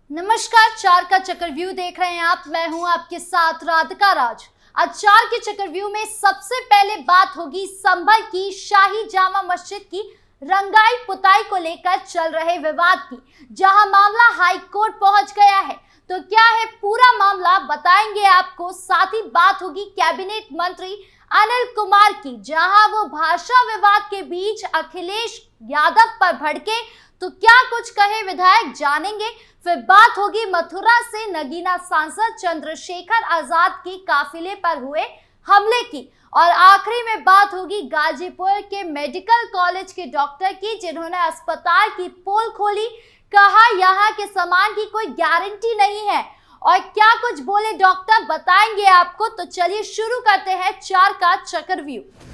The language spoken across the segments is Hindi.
नमस्कार, चार का चक्रव्यूह देख रहे हैं आप। मैं हूं आपके साथ राधिका राज। आज चार के चक्रव्यूह में सबसे पहले बात होगी संभल की शाही जामा मस्जिद की रंगाई पुताई को लेकर चल रहे विवाद की, जहां मामला हाई कोर्ट पहुंच गया है। तो क्या है पूरा मामला, बताएंगे आपको। साथ ही बात होगी कैबिनेट मंत्री अनिल कुमार की, जहां वो भाषा विवाद के बीच अखिलेश यादव पर भड़के तो क्या कुछ कहे विधायक, जानेंगे। फिर बात होगी मथुरा से नगीना सांसद चंद्रशेखर आजाद के काफिले पर हुए हमले की, और आखिरी में बात होगी गाजीपुर के मेडिकल कॉलेज के डॉक्टर की, जिन्होंने अस्पताल की पोल खोली। कहा यहाँ के सामान की कोई गारंटी नहीं है, और क्या कुछ बोले डॉक्टर, बताएंगे आपको। तो चलिए शुरू करते हैं चार का चक्रव्यूह।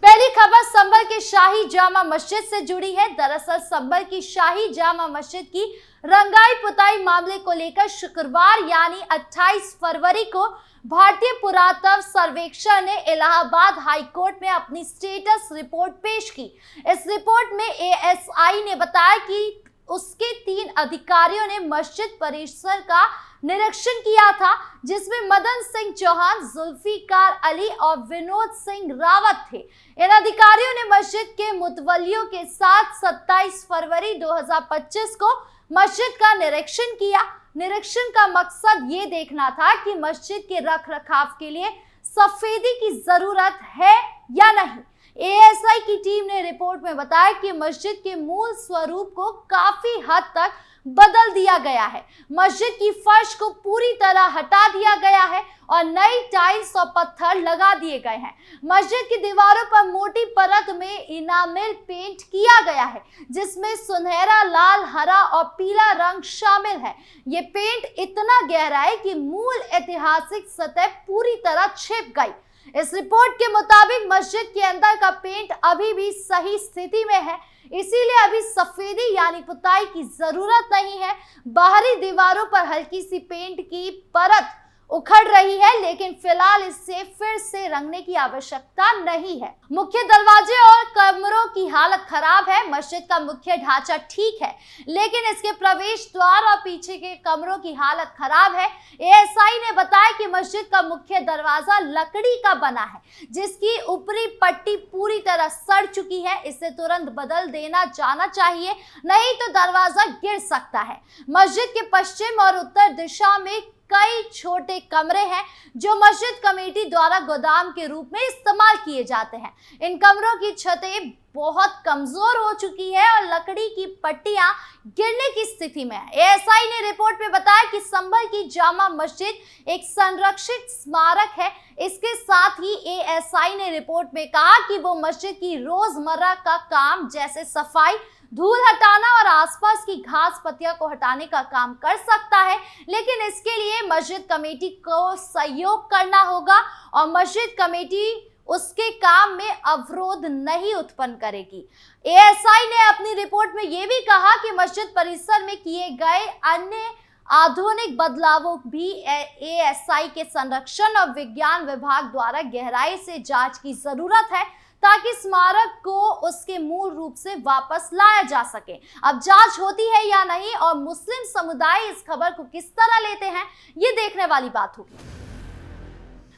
पहली खबर संभल के शाही जामा मस्जिद से जुड़ी है। दरअसल संभल की शाही जामा मस्जिद की रंगाई पुताई मामले को लेकर शुक्रवार यानी 28 फरवरी को भारतीय पुरातत्व सर्वेक्षण ने इलाहाबाद हाई कोर्ट में अपनी स्टेटस रिपोर्ट पेश की। इस रिपोर्ट में एएसआई ने बताया कि उसके 3 अधिकारियों ने मस्जिद परिसर का निरीक्षण किया था, जिसमें मदन सिंह चौहान, जुल्फिकार अली और विनोद सिंह रावत थे। इन अधिकारियों ने मस्जिद के मुतवल्लियों के साथ 27 फरवरी 2025 को मस्जिद का निरीक्षण किया। निरीक्षण का मकसद ये देखना था कि मस्जिद के रखरखाव के लिए सफेदी की जरूरत है या नहीं। एएसआई की टीम ने रिपोर्ट में बताया कि मस्जिद के मूल स्वरूप को काफी हद तक बदल दिया गया है। मस्जिद की फर्श को पूरी तरह हटा दिया गया है और नई टाइल्स और पत्थर लगा दिए गए हैं। मस्जिद की दीवारों पर मोटी परत में इनामिल पेंट किया गया है, जिसमें सुनहरा, लाल, हरा और पीला रंग शामिल है। ये पेंट इतना गहरा है कि मूल ऐतिहासिक सतह पूरी तरह छिप गई। इस रिपोर्ट के मुताबिक मस्जिद के अंदर का पेंट अभी भी सही स्थिति में है, इसीलिए अभी सफेदी यानी पुताई की जरूरत नहीं है। बाहरी दीवारों पर हल्की सी पेंट की परत उखड़ रही है, लेकिन फिलहाल इससे फिर से रंगने की आवश्यकता नहीं है। मुख्य दरवाजे और कमरों की हालत खराब है। मस्जिद का मुख्य ढांचा ठीक है, लेकिन इसके प्रवेश द्वार और पीछे के कमरों की हालत खराब है। एएसआई ने बताया कि मस्जिद का मुख्य दरवाजा लकड़ी का बना है, जिसकी ऊपरी पट्टी पूरी तरह सड़ चुकी है। इसे तुरंत बदल देना जाना चाहिए, नहीं तो दरवाजा गिर सकता है। मस्जिद के पश्चिम और उत्तर दिशा में कई छोटे कमरे हैं, जो मस्जिद कमेटी द्वारा गोदाम के रूप में इस्तेमाल किए जाते हैं। इन कमरों की छतें बहुत कमजोर हो चुकी है और लकड़ी की पट्टियां गिरने की स्थिति में है। एएसआई ने रिपोर्ट में बताया कि संभल की जामा मस्जिद एक संरक्षित स्मारक है। इसके साथ ही एएसआई ने रिपोर्ट में कहा कि वो मस्जिद की रोजमर्रा का काम जैसे सफाई, धूल हटाना और आसपास की घास पत्तियां को हटाने का काम कर सकता है, लेकिन इसके लिए मस्जिद कमेटी को सहयोग करना होगा और मस्जिद कमेटी उसके काम में अवरोध नहीं उत्पन्न करेगी। एएसआई ने अपनी रिपोर्ट में यह भी कहा कि मस्जिद परिसर में किए गए अन्य आधुनिक बदलावों भी एएसआई के संरक्षण और विज्ञान विभाग द्वारा गहराई से जांच की जरूरत है, ताकि स्मारक को उसके मूल रूप से वापस लाया जा सके। अब जांच होती है या नहीं और मुस्लिम समुदाय इस खबर को किस तरह लेते हैं, ये देखने वाली बात होगी।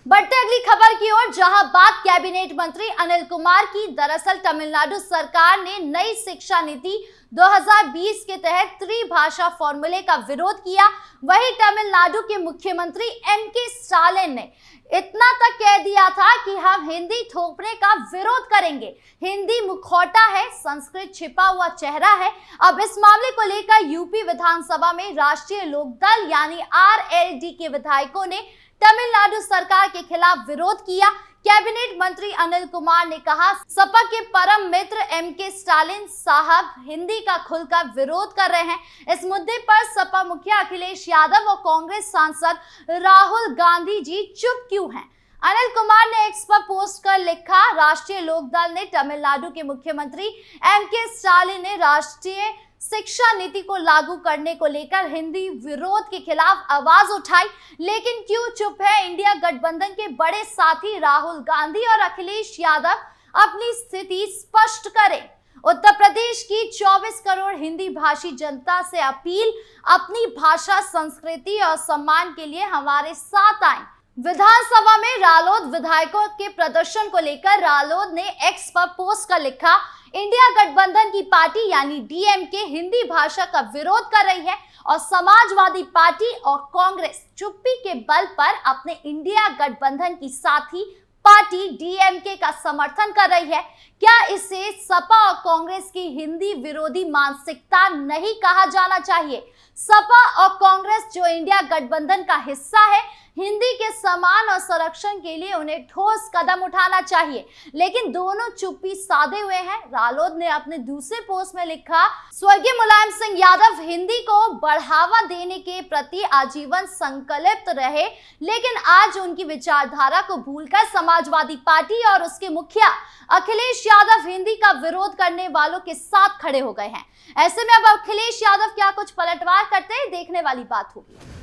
बढ़ते अगली खबर की ओर, जहां बात कैबिनेट मंत्री अनिल कुमार की। दरअसल तमिलनाडु सरकार ने नई शिक्षा नीति 2020 के तहत त्रिभाषा फॉर्मूले का विरोध किया। वहीं तमिलनाडु के मुख्यमंत्री एमके स्टालिन ने इतना तक कह दिया था कि हम हिंदी थोपने का विरोध करेंगे। हिंदी मुखौटा है, संस्कृत छिपा हुआ चेहरा है। अब इस मामले को लेकर यूपी विधानसभा में राष्ट्रीय लोकदल यानी आरएलडी के विधायकों ने तमिलनाडु सरकार के खिलाफ विरोध किया। कैबिनेट मंत्री अनिल कुमार ने कहा, सपा के परम मित्र एमके स्टालिन साहब हिंदी का खुलकर विरोध कर रहे हैं। इस मुद्दे पर सपा मुखिया अखिलेश यादव और कांग्रेस सांसद राहुल गांधी जी चुप क्यों हैं? अनिल कुमार ने एक्स पर पोस्ट कर लिखा, राष्ट्रीय लोकदल ने तमिलनाडु के मुख्यमंत्री एमके स्टालिन ने राष्ट्रीय शिक्षा नीति को लागू करने को लेकर हिंदी विरोध के खिलाफ आवाज उठाई, लेकिन क्यों चुप है इंडिया गठबंधन के बड़े साथी राहुल गांधी और अखिलेश यादव? अपनी स्थिति स्पष्ट करें। उत्तर प्रदेश की 24 करोड़ हिंदी भाषी जनता से अपील, अपनी भाषा, संस्कृति और सम्मान के लिए हमारे साथ आएं। विधानसभा में रालोद विधायकों के प्रदर्शन को लेकर रालोद ने एक्स पर पोस्ट कर लिखा, इंडिया गठबंधन की पार्टी यानी डीएमके हिंदी भाषा का विरोध कर रही है और समाजवादी पार्टी और कांग्रेस चुप्पी के बल पर अपने इंडिया गठबंधन की साथी पार्टी डीएमके का समर्थन कर रही है। क्या इसे सपा और कांग्रेस की हिंदी विरोधी मानसिकता नहीं कहा जाना चाहिए? सपा और कांग्रेस जो इंडिया गठबंधन का हिस्सा है, हिंदी के सम्मान और संरक्षण के लिए उन्हें ठोस कदम उठाना चाहिए, लेकिन दोनों चुप्पी साधे हुए हैं। रालोद ने अपने दूसरे पोस्ट में लिखा, स्वर्गीय मुलायम सिंह यादव हिंदी को बढ़ावा देने के प्रति आजीवन संकल्पित रहे, लेकिन आज उनकी विचारधारा को भूलकर समाजवादी पार्टी और उसके मुखिया अखिलेश यादव हिंदी का विरोध करने वालों के साथ खड़े हो गए हैं। ऐसे में अब अखिलेश यादव क्या कुछ पलटवार करते हैं, देखने वाली बात होगी।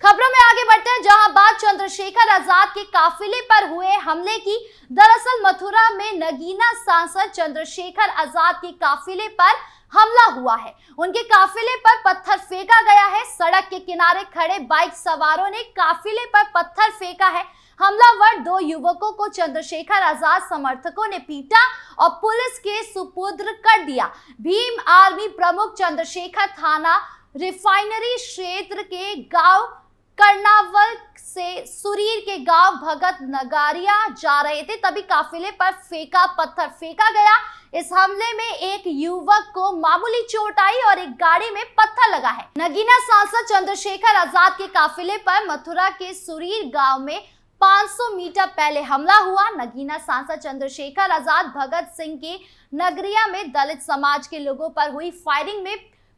खबरों में आगे बढ़ते हैं, जहां बात चंद्रशेखर आजाद के काफिले पर हुए हमले की। दरअसल मथुरा में नगीना सांसद चंद्रशेखर आजाद के काफिले पर हमला हुआ है। उनके काफिले पर पत्थर फेंका गया है। सड़क के किनारे खड़े बाइक सवारों ने काफिले पर पत्थर फेंका है। हमलावर 2 युवकों को चंद्रशेखर आजाद समर्थकों ने पीटा और पुलिस के सुपुर्द कर दिया। भीम आर्मी प्रमुख चंद्रशेखर थाना रिफाइनरी क्षेत्र के गांव कर्नावल से सुरीर के गांव भगत नगारिया जा रहे थे, तभी काफिले पर पत्थर फेंका गया। इस हमले में एक युवक को मामूली चोट आई और एक गाड़ी में पत्थर लगा है। नगीना सांसद चंद्रशेखर आजाद के काफिले पर मथुरा के सुरीर गांव में 500 मीटर पहले हमला हुआ। नगीना सांसद चंद्रशेखर आजाद भगत सिंह के नगरिया में दलित समाज के लोगों पर हुई फायरिंग में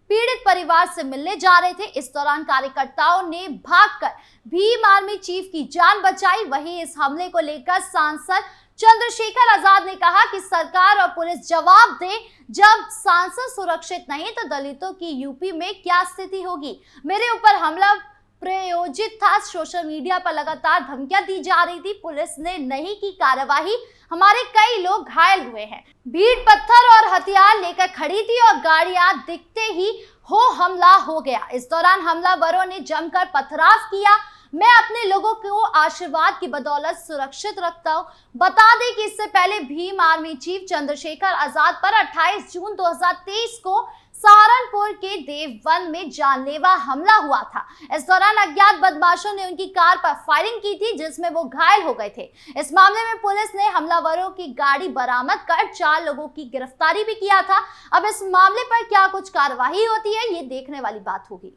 पीड़ित परिवार से मिलने जा रहे थे। इस दौरान कार्यकर्ताओं ने भागकर भीम आर्मी चीफ की जान बचाई। वहीं इस हमले को लेकर सांसद चंद्रशेखर आजाद ने कहा कि सरकार और पुलिस जवाब दे, जब सांसद सुरक्षित नहीं तो दलितों की यूपी में क्या स्थिति होगी। मेरे ऊपर हमला प्रायोजित था, सोशल मीडिया पर लगातार धमकियां दी जा रही थी, पुलिस ने नहीं की कार्रवाई, हमारे कई लोग घायल हुए हैं। भीड़ पत्थर और हथियार लेकर खड़ी थी और गाड़ियां दिखते ही हमला हो गया। इस दौरान हमलावरों ने जमकर पथराव किया। मैं अपने लोगों को आशीर्वाद की बदौलत सुरक्षित रखता हूं। बता दें कि इससे पहले भीम आर्मी चीफ चंद्रशेखर आजाद पर 28 जून 2023 को सहारनपुर के देववन में जानलेवा हमला हुआ था। इस दौरान अज्ञात बदमाशों ने उनकी कार पर फायरिंग की थी, जिसमें वो घायल हो गए थे। इस मामले में पुलिस ने हमलावरों की गाड़ी बरामद कर 4 लोगों की गिरफ्तारी भी किया था। अब इस मामले पर क्या कुछ कार्रवाई होती है, ये देखने वाली बात होगी।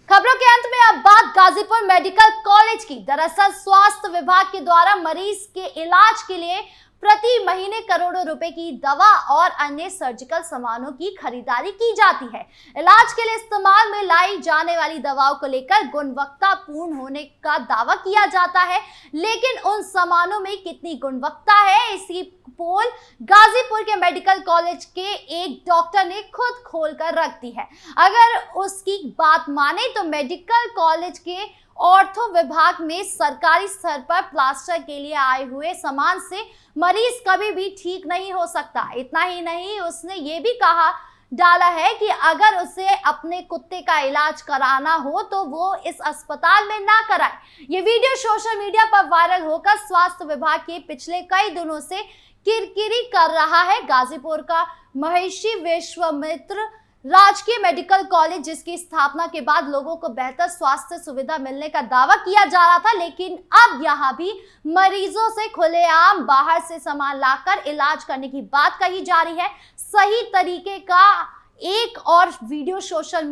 खबरों के अंत में अब बात गाजीपुर मेडिकल कॉलेज की। दरअसल स्वास्थ्य विभाग के द्वारा मरीज के इलाज के लिए प्रति महीने करोड़ों रुपए की दवा और अन्य सर्जिकल सामानों की खरीदारी की जाती है। इलाज के लिए इस्तेमाल में लाई जाने वाली दवाओं को लेकर गुणवत्तापूर्ण होने का दावा किया जाता है, लेकिन उन सामानों में कितनी गुणवत्ता है, इसकी पोल गाजीपुर के मेडिकल कॉलेज के एक डॉक्टर ने खुद खोलकर रख दी है। अगर उसकी बात माने तो मेडिकल कॉलेज के ऑर्थो विभाग में सरकारी स्तर पर प्लास्टर के लिए आए हुए सामान से मरीज कभी भी ठीक नहीं हो सकता। इतना ही नहीं, उसने ये भी कहा डाला है कि अगर उसे अपने कुत्ते का इलाज कराना हो तो वो इस अस्पताल में ना कराए। ये वीडियो सोशल मीडिया पर वायरल होकर स्वास्थ्य विभाग के पिछले कई दिनों से किरकिरी कर रहा है। गाजीपुर का महर्षि विश्वामित्र राजकीय मेडिकल कॉलेज, जिसकी स्थापना के बाद लोगों को बेहतर स्वास्थ्य सुविधा मिलने का दावा किया जा रहा था, लेकिन अब यहां भी मरीजों से खुलेआम बाहर से सामान लाकर इलाज करने की बात कही जा रही है। सही तरीके का एक और वीडियो सोशल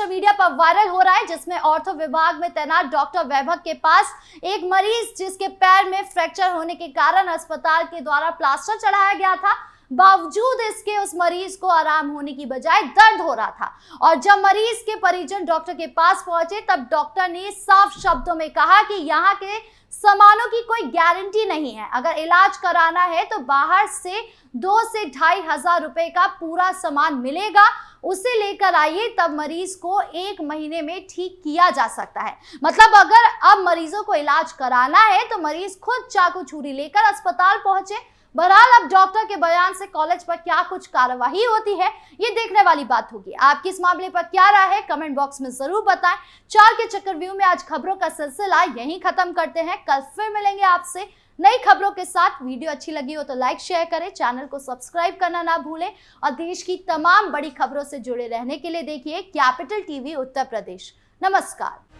मीडिया पर वायरल हो रहा है, जिसमें ऑर्थो विभाग में तैनात डॉक्टर वैभव के पास एक मरीज जिसके पैर में फ्रैक्चर होने के कारण अस्पताल के द्वारा प्लास्टर चढ़ाया गया था, बावजूद इसके उस मरीज को आराम होने की बजाय दर्द हो रहा था। और जब मरीज के परिजन डॉक्टर के पास पहुंचे तब डॉक्टर ने साफ शब्दों में कहा कि यहाँ के सामानों की कोई गारंटी नहीं है, अगर इलाज कराना है तो बाहर से 2 से 2,500 रुपए का पूरा सामान मिलेगा, उसे लेकर आइए, तब मरीज को 1 महीने में ठीक किया जा सकता है। मतलब अगर अब मरीजों को इलाज कराना है तो मरीज खुद चाकू छुरी लेकर अस्पताल पहुंचे। बहरहाल अब डॉक्टर के बयान से कॉलेज पर क्या कुछ कार्यवाही होती है, ये देखने वाली बात होगी। आपकी इस मामले पर क्या राय है, कमेंट बॉक्स में जरूर बताएं। 4 के चक्रव्यूह में आज खबरों का सिलसिला यहीं खत्म करते हैं। कल फिर मिलेंगे आपसे नई खबरों के साथ। वीडियो अच्छी लगी हो तो लाइक शेयर करें, चैनल को सब्सक्राइब करना ना भूलें और देश की तमाम बड़ी खबरों से जुड़े रहने के लिए देखिए कैपिटल टीवी उत्तर प्रदेश। नमस्कार।